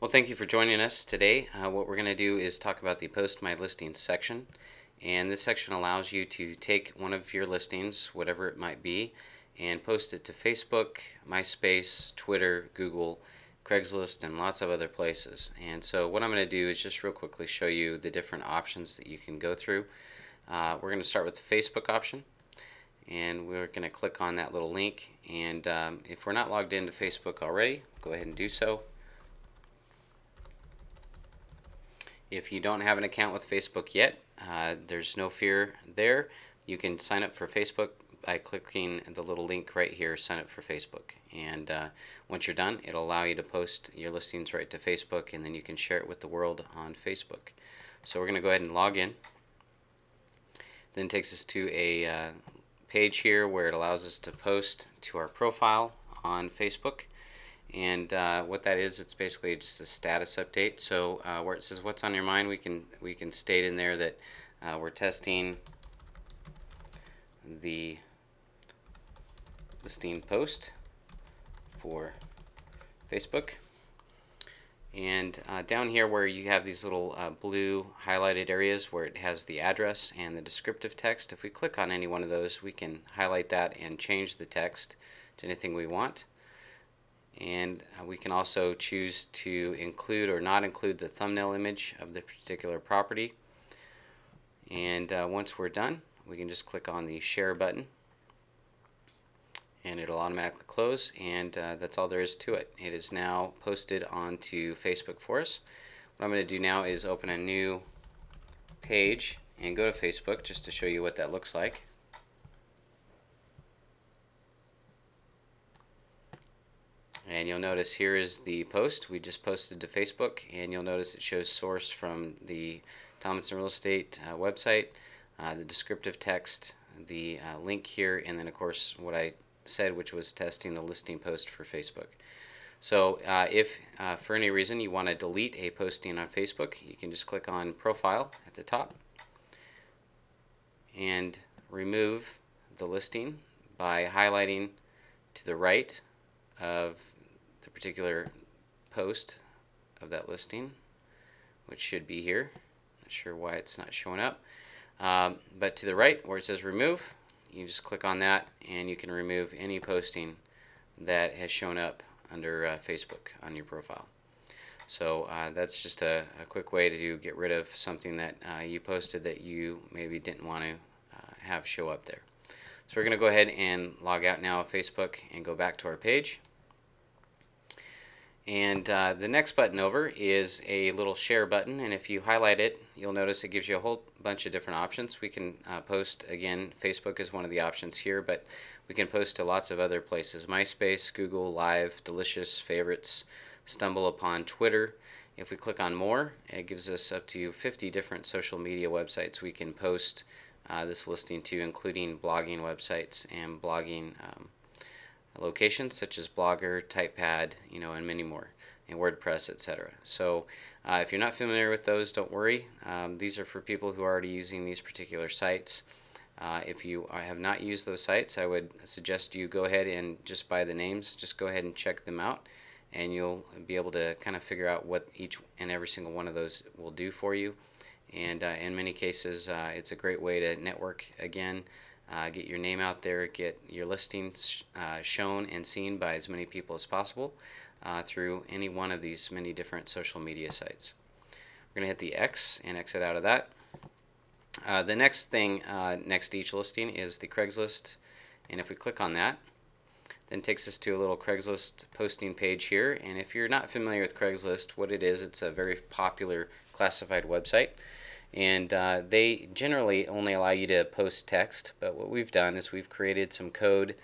Well, thank you for joining us today. What we're going to do is talk about the Post My Listings section. And this section allows you to take one of your listings, whatever it might be, and post it to Facebook, MySpace, Twitter, Google, Craigslist, and lots of other places. And so what I'm going to do is just real quickly show you the different options that you can go through. We're going to start with the Facebook option. And we're going to click on that little link. And if we're not logged into Facebook already, go ahead and do so. If you don't have an account with Facebook yet, there's no fear there. You can sign up for Facebook by clicking the little link right here, sign up for Facebook. And once you're done, it'll allow you to post your listings right to Facebook, and then you can share it with the world on Facebook. So we're going to go ahead and log in. Then it takes us to a page here where it allows us to post to our profile on Facebook. And what that is, it's basically just a status update. So where it says what's on your mind, we can state in there that we're testing the listing post for Facebook. And down here where you have these little blue highlighted areas where it has the address and the descriptive text, if we click on any one of those, we can highlight that and change the text to anything we want. And we can also choose to include or not include the thumbnail image of the particular property. And once we're done, we can just click on the share button and it'll automatically close, and that's all there is to it. It is now posted onto Facebook for us. What I'm going to do now is open a new page and go to Facebook just to show you what that looks like. And you'll notice here is the post we just posted to Facebook, and you'll notice it shows source from the Tomlinson Real Estate website, the descriptive text, the link here, and then of course what I said, which was testing the listing post for Facebook. So if for any reason you want to delete a posting on Facebook, you can just click on Profile at the top and remove the listing by highlighting to the right of the particular post of that listing, which should be here. Not sure why it's not showing up, but to the right where it says remove, you just click on that and you can remove any posting that has shown up under Facebook on your profile. So that's just a quick way to get rid of something that you posted that you maybe didn't want to have show up there. So we're going to go ahead and log out now of Facebook and go back to our page. And the next button over is a little share button, and if you highlight it, you'll notice it gives you a whole bunch of different options. We can post, again, Facebook is one of the options here, but we can post to lots of other places: MySpace, Google, Live, Delicious, Favorites, Stumble Upon, Twitter. If we click on more, it gives us up to 50 different social media websites we can post this listing to, including blogging websites and blogging locations such as Blogger, Typepad, and many more, and WordPress, etc. So if you're not familiar with those, don't worry. These are for people who are already using these particular sites. If you have not used those sites, I would suggest you go ahead and just by the names, just go ahead and check them out, and you'll be able to kind of figure out what each and every single one of those will do for you. And in many cases, it's a great way to network again. Get your name out there, get your listings shown and seen by as many people as possible through any one of these many different social media sites. We're going to hit the X and exit out of that. The next thing next to each listing is the Craigslist, and if we click on that, then it takes us to a little Craigslist posting page here. And if you're not familiar with Craigslist, what it is, it's a very popular classified website. And they generally only allow you to post text, but what we've done is we've created some code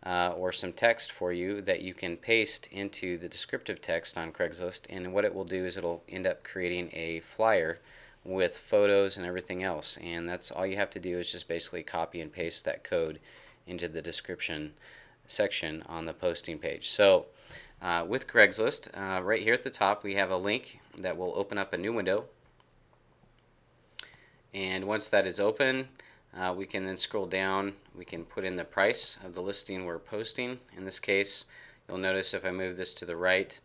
or some text for you that you can paste into the descriptive text on Craigslist, and what it will do is it'll end up creating a flyer with photos and everything else, and that's all you have to do is just basically copy and paste that code into the description section on the posting page. So with Craigslist, right here at the top we have a link that will open up a new window. And once that is open, we can then scroll down. We can put in the price of the listing we're posting. In this case, you'll notice if I move this to the right,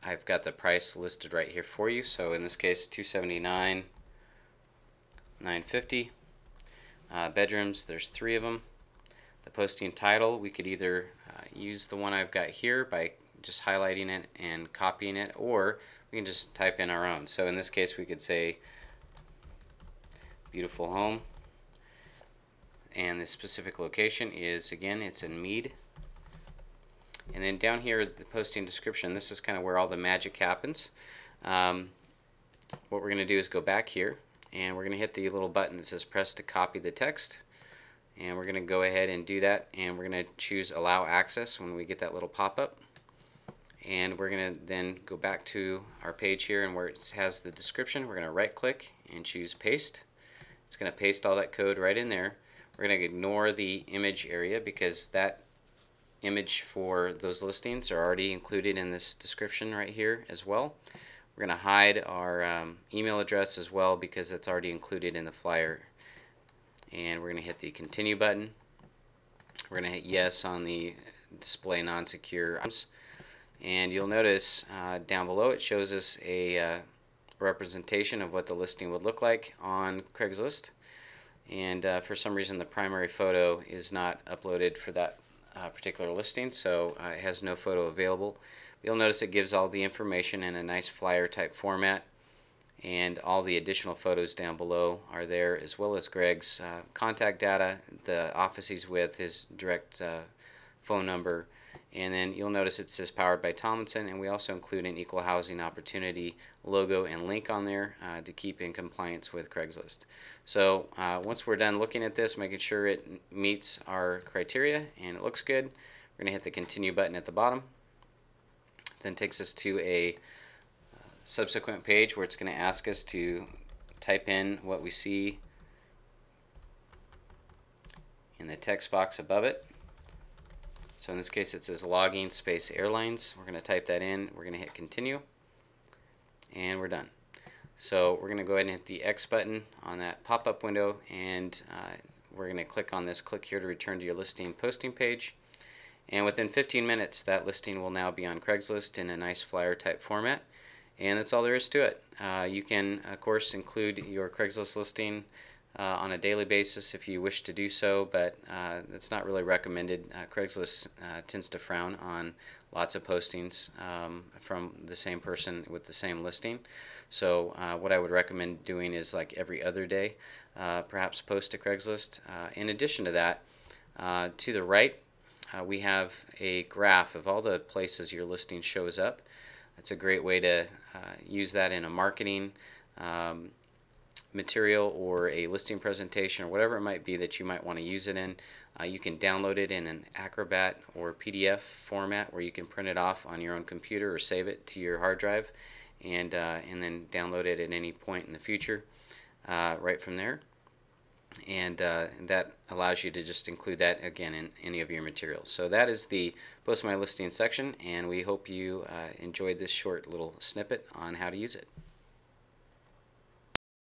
I've got the price listed right here for you. So in this case, $279, $950. Bedrooms, there's 3 of them. The posting title, we could either use the one I've got here by just highlighting it and copying it, or we can just type in our own. So in this case, we could say beautiful home, and the specific location is, again, it's in Mead. And then down here, the posting description, this is kind of where all the magic happens. What we're going to do is go back here, and we're going to hit the little button that says press to copy the text. And we're going to go ahead and do that, and we're going to choose allow access when we get that little pop-up. And we're going to then go back to our page here, and where it has the description, we're going to right click and choose paste. It's going to paste all that code right in there. We're going to ignore the image area because that image for those listings are already included in this description right here as well. We're going to hide our email address as well because it's already included in the flyer. And we're going to hit the continue button. We're going to hit yes on the display non-secure items. And you'll notice down below it shows us a representation of what the listing would look like on Craigslist. And for some reason the primary photo is not uploaded for that particular listing, so it has no photo available. You'll notice it gives all the information in a nice flyer type format, and all the additional photos down below are there, as well as Greg's contact data, the office he's with, his direct phone number, and then you'll notice it says powered by Tomlinson, and we also include an equal housing opportunity logo and link on there to keep in compliance with Craigslist. So once we're done looking at this, making sure it meets our criteria and it looks good, we're going to hit the continue button at the bottom. Then takes us to a subsequent page where it's going to ask us to type in what we see in the text box above it. So in this case it says logging space airlines. We're going to type that in. We're going to hit continue, and we're done. So we're going to go ahead and hit the X button on that pop-up window, and we're going to click on this click here to return to your listing posting page. And within 15 minutes that listing will now be on Craigslist in a nice flyer type format. And that's all there is to it. You can, of course, include your Craigslist listing on a daily basis if you wish to do so, but it's not really recommended. Craigslist tends to frown on lots of postings from the same person with the same listing. So what I would recommend doing is like every other day, perhaps post to Craigslist. In addition to that, to the right, we have a graph of all the places your listing shows up. It's a great way to use that in a marketing material or a listing presentation or whatever it might be that you might want to use it in. You can download it in an Acrobat or PDF format where you can print it off on your own computer or save it to your hard drive, and then download it at any point in the future right from there. And that allows you to just include that again in any of your materials. So that is the Post My Listing section, and we hope you enjoyed this short little snippet on how to use it.